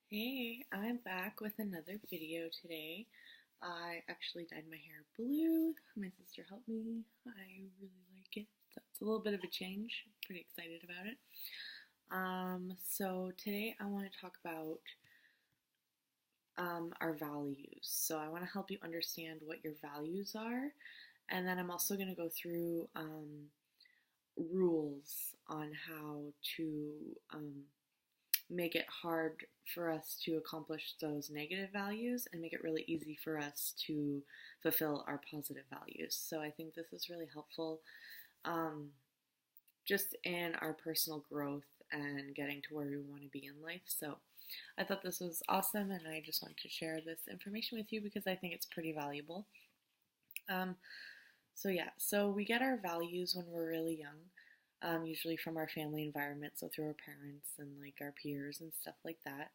Hey, I'm back with another video today. I actually dyed my hair blue. My sister helped me. I really like it. So it's a little bit of a change. I'm pretty excited about it. So today I want to talk about our values. So I want to help you understand what your values are. And then I'm also going to go through rules on how to make it hard for us to accomplish those negative values and make it really easy for us to fulfill our positive values. So I think this is really helpful just in our personal growth and getting to where we want to be in life. So I thought this was awesome, and I just wanted to share this information with you because I think it's pretty valuable. So we get our values when we're really young, usually from our family environment, so through our parents and like our peers and stuff like that.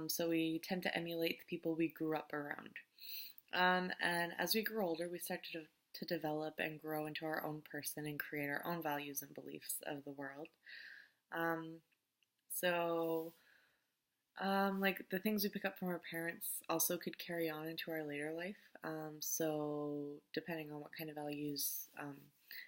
So we tend to emulate the people we grew up around. And as we grow older, we start to develop and grow into our own person and create our own values and beliefs of the world. Um, so like the things we pick up from our parents also could carry on into our later life. So depending on what kind of values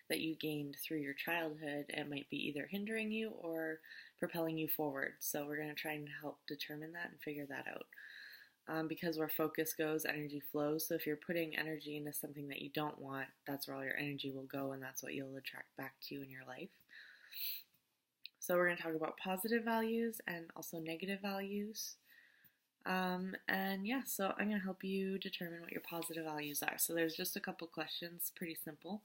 that you gained through your childhood, it might be either hindering you or propelling you forward. So we're going to try and help determine that and figure that out. Because where focus goes, energy flows. So if you're putting energy into something that you don't want, that's where all your energy will go, and that's what you'll attract back to you in your life. So we're going to talk about positive values and also negative values. So I'm going to help you determine what your positive values are. So there's just a couple questions, pretty simple.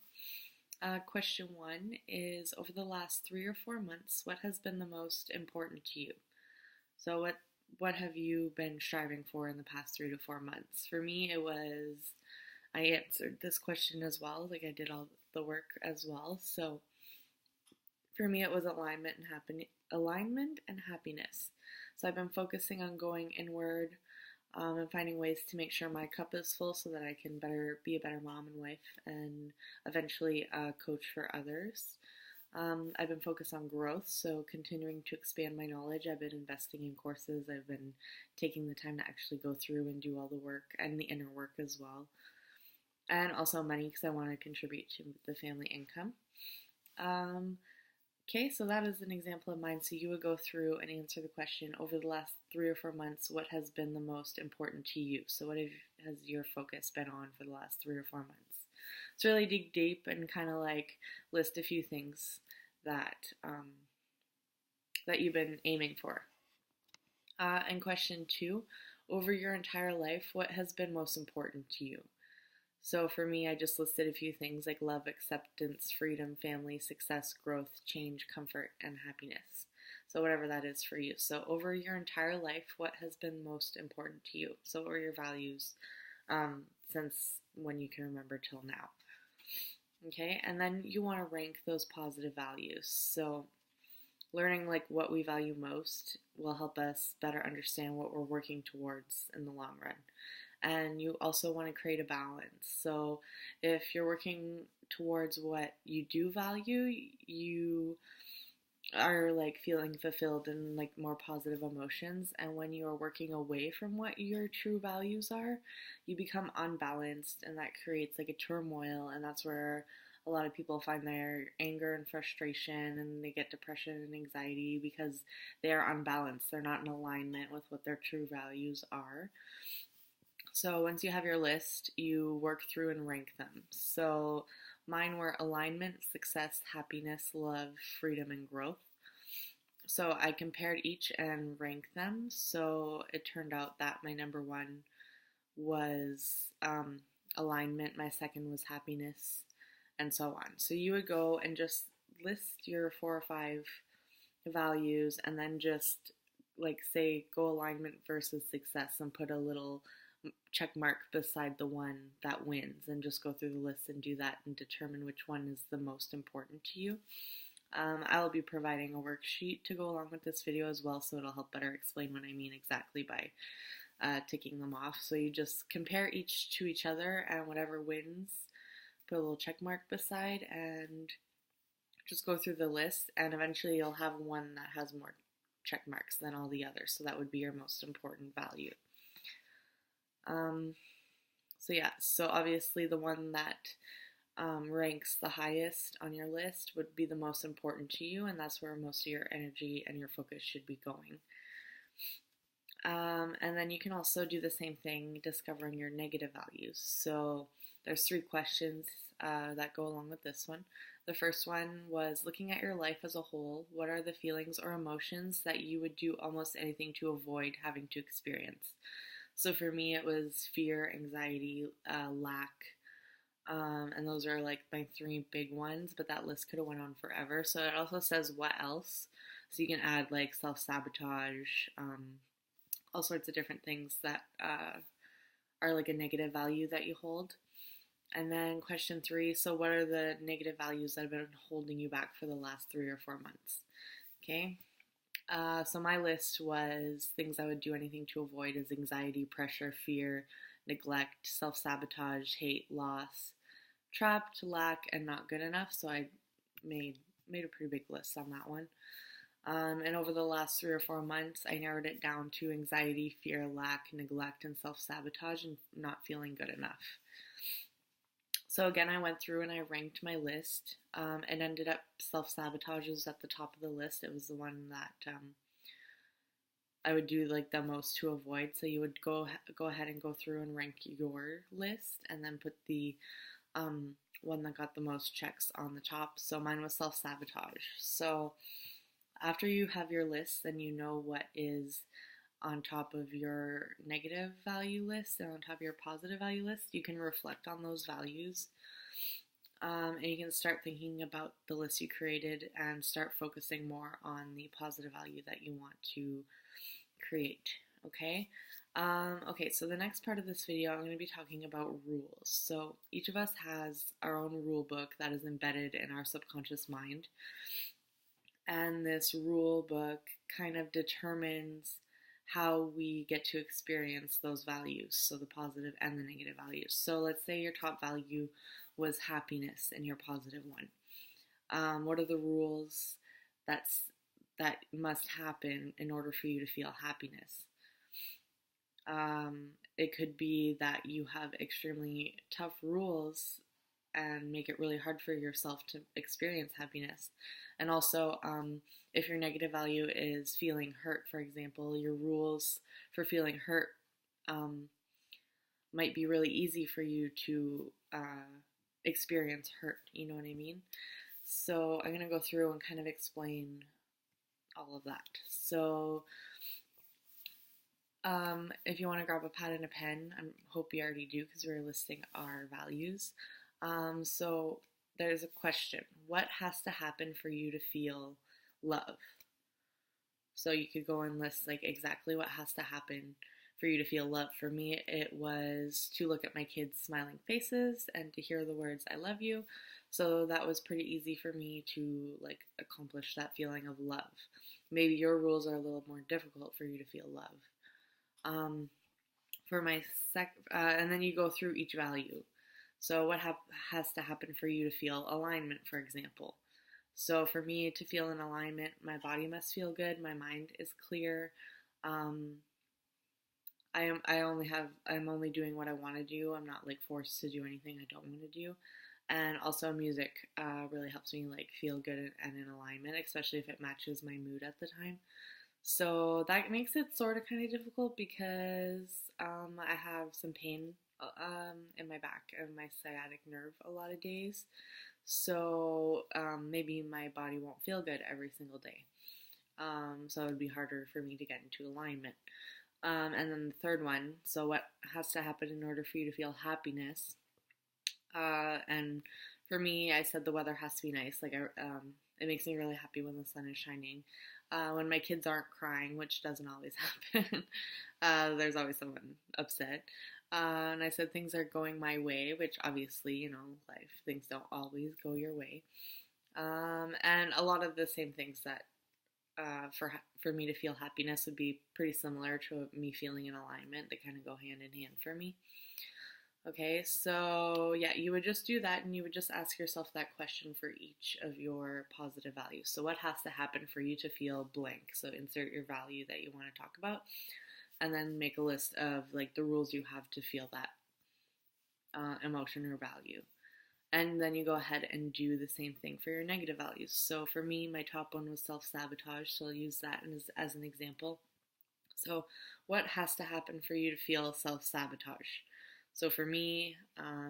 Question 1 is, over the last 3 or 4 months, what has been the most important to you? So what have you been striving for in the past 3 to 4 months? For me, I answered this question as well, like I did all the work as well. So for me, it was alignment and happiness. So I've been focusing on going inward and finding ways to make sure my cup is full so that I can be a better mom and wife and eventually a coach for others. I've been focused on growth, so continuing to expand my knowledge. I've been investing in courses. I've been taking the time to actually go through and do all the work and the inner work as well. And also money, because I want to contribute to the family income. Okay, so that is an example of mine. So you would go through and answer the question, over the last 3 or 4 months, what has been the most important to you? So what has your focus been on for the last 3 or 4 months? So really dig deep and kind of like list a few things that that you've been aiming for. And question 2, over your entire life, what has been most important to you? So for me, I just listed a few things like love, acceptance, freedom, family, success, growth, change, comfort, and happiness. So whatever that is for you. So over your entire life, what has been most important to you? So what were your values since when you can remember till now? Okay, and then you want to rank those positive values. So learning like what we value most will help us better understand what we're working towards in the long run. And you also want to create a balance. So if you're working towards what you do value, you are like feeling fulfilled and like more positive emotions. And when you are working away from what your true values are, you become unbalanced, and that creates like a turmoil, and that's where a lot of people find their anger and frustration, and they get depression and anxiety because they are unbalanced. They're not in alignment with what their true values are. So once you have your list, you work through and rank them. So mine were alignment, success, happiness, love, freedom, and growth. So I compared each and ranked them. So it turned out that my number 1 was alignment, my second was happiness, and so on. So you would go and just list your 4 or 5 values, and then just like say go alignment versus success and put a little check mark beside the one that wins, and just go through the list and do that and determine which one is the most important to you. I will be providing a worksheet to go along with this video as well, so it'll help better explain what I mean exactly by ticking them off. So you just compare each to each other, and whatever wins, put a little check mark beside, and just go through the list, and eventually you'll have one that has more check marks than all the others. So that would be your most important value. So obviously the one that ranks the highest on your list would be the most important to you, and that's where most of your energy and your focus should be going. And then you can also do the same thing, discovering your negative values. So there's 3 questions that go along with this one. The first one was looking at your life as a whole. What are the feelings or emotions that you would do almost anything to avoid having to experience? So for me, it was fear, anxiety, lack, and those are like my 3 big ones, but that list could have went on forever. So it also says what else. So you can add like self-sabotage, all sorts of different things that are like a negative value that you hold. And then question 3, so what are the negative values that have been holding you back for the last 3 or 4 months? Okay. So my list was things I would do anything to avoid is anxiety, pressure, fear, neglect, self-sabotage, hate, loss, trapped, lack, and not good enough. So I made a pretty big list on that one. And over the last 3 or 4 months, I narrowed it down to anxiety, fear, lack, neglect, and self-sabotage, and not feeling good enough. So again, I went through and I ranked my list, and ended up self-sabotage was at the top of the list. It was the one that I would do like the most to avoid. So you would go ahead and go through and rank your list, and then put the one that got the most checks on the top. So mine was self-sabotage. So after you have your list, then you know what is on top of your negative value list and on top of your positive value list. You can reflect on those values, and you can start thinking about the list you created and start focusing more on the positive value that you want to create. Okay? Okay, so the next part of this video, I'm going to be talking about rules. So each of us has our own rule book that is embedded in our subconscious mind. And this rule book kind of determines how we get to experience those values, so the positive and the negative values. So let's say your top value was happiness in your positive one. What are the rules that must happen in order for you to feel happiness? It could be that you have extremely tough rules and make it really hard for yourself to experience happiness. And also, if your negative value is feeling hurt, for example, your rules for feeling hurt might be really easy for you to experience hurt, you know what I mean? So I'm going to go through and kind of explain all of that. So if you want to grab a pad and a pen, I hope you already do because we're listing our values. So there's a question. What has to happen for you to feel love? So you could go and list like exactly what has to happen for you to feel love. For me, it was to look at my kids' smiling faces and to hear the words, I love you. So that was pretty easy for me to like accomplish that feeling of love. Maybe your rules are a little more difficult for you to feel love. For my and then you go through each value. So what has to happen for you to feel alignment, for example? So for me to feel in alignment, my body must feel good, my mind is clear. I'm only doing what I want to do. I'm not like forced to do anything I don't want to do. And also music really helps me like feel good and in alignment, especially if it matches my mood at the time. So that makes it sort of kind of difficult because I have some pain in my back and my sciatic nerve a lot of days. So maybe my body won't feel good every single day. So it would be harder for me to get into alignment. And then the third one, so what has to happen in order for you to feel happiness? And for me, I said the weather has to be nice. Like it makes me really happy when the sun is shining. When my kids aren't crying, which doesn't always happen, there's always someone upset. And I said things are going my way, which obviously, you know, life, things don't always go your way. And a lot of the same things that for me to feel happiness would be pretty similar to me feeling in alignment. They kind of go hand in hand for me. Okay, so yeah, you would just do that and you would just ask yourself that question for each of your positive values. So, what has to happen for you to feel blank? So, insert your value that you want to talk about and then make a list of like the rules you have to feel that emotion or value. And then you go ahead and do the same thing for your negative values. So, for me, my top one was self sabotage. So, I'll use that as an example. So, what has to happen for you to feel self sabotage? So, for me,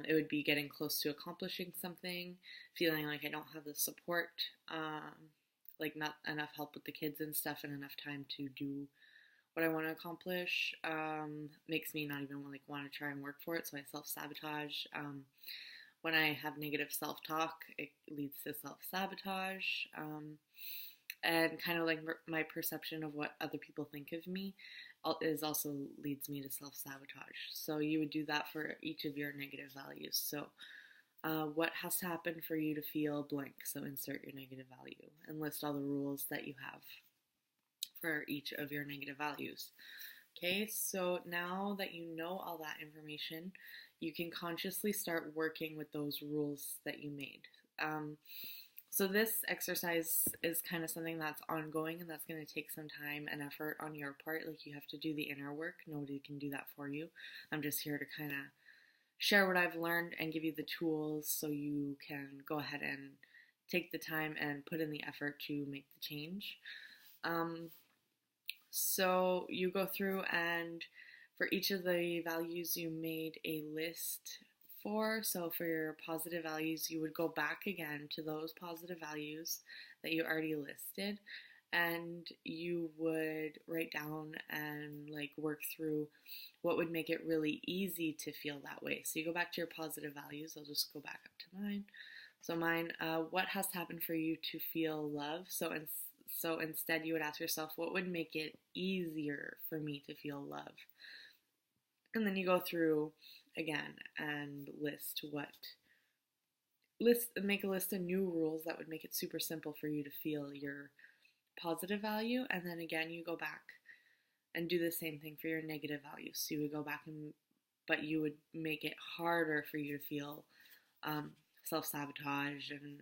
it would be getting close to accomplishing something, feeling like I don't have the support, like not enough help with the kids and stuff, and enough time to do what I want to accomplish. Makes me not even like want to try and work for it. So, I self sabotage. When I have negative self talk, it leads to self sabotage. And kind of like my perception of what other people think of me is also leads me to self sabotage. So you would do that for each of your negative values. So what has to happen for you to feel blank? So insert your negative value and list all the rules that you have for each of your negative values. Okay, so now that you know all that information, you can consciously start working with those rules that you made. So this exercise is kind of something that's ongoing and that's going to take some time and effort on your part. Like you have to do the inner work. Nobody can do that for you. I'm just here to kind of share what I've learned and give you the tools so you can go ahead and take the time and put in the effort to make the change. So you go through and for each of the values you made a list for. So for your positive values, you would go back again to those positive values that you already listed and you would write down and like work through what would make it really easy to feel that way. So you go back to your positive values. I'll just go back up to mine. So mine, what has to happen for you to feel love? So instead you would ask yourself, what would make it easier for me to feel love? And then you go through again and make a list of new rules that would make it super simple for you to feel your positive value. And then again, you go back and do the same thing for your negative values. So you would go back but you would make it harder for you to feel self-sabotage and,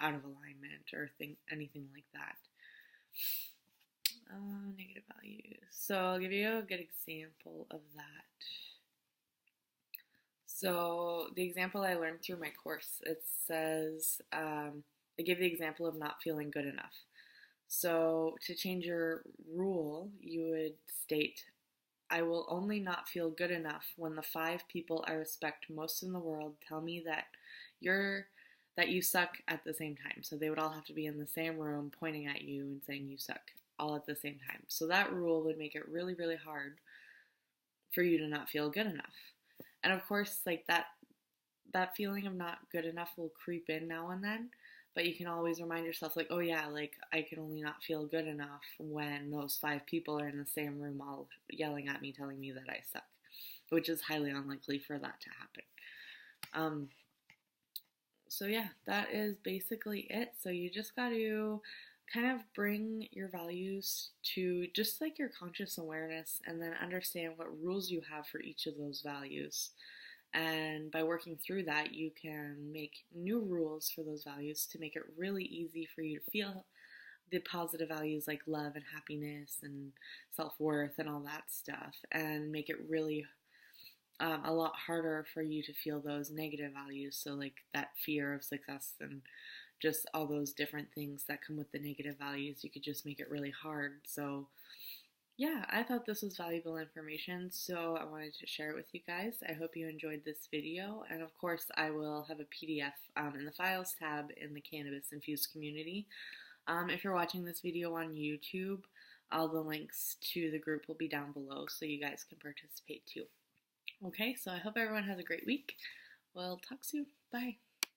out of alignment or anything like that. Negative values. So I'll give you a good example of that. So the example I learned through my course, it says, I give the example of not feeling good enough. So to change your rule, you would state, I will only not feel good enough when the 5 people I respect most in the world tell me that you suck at the same time. So they would all have to be in the same room pointing at you and saying you suck all at the same time. So that rule would make it really, really hard for you to not feel good enough. And of course, like that feeling of not good enough will creep in now and then, but you can always remind yourself like, oh yeah, like I can only not feel good enough when those 5 people are in the same room all yelling at me, telling me that I suck, which is highly unlikely for that to happen. So yeah, that is basically it. So you just got to kind of bring your values to just like your conscious awareness and then understand what rules you have for each of those values. And by working through that, you can make new rules for those values to make it really easy for you to feel the positive values like love and happiness and self-worth and all that stuff, and make it really a lot harder for you to feel those negative values. So like that fear of success and just all those different things that come with the negative values, you could just make it really hard. So yeah, I thought this was valuable information, so I wanted to share it with you guys. I hope you enjoyed this video, and of course I will have a PDF in the Files tab in the Cannabis Infused community. If you're watching this video on YouTube, all the links to the group will be down below so you guys can participate too. Okay, so I hope everyone has a great week. We'll talk soon. Bye.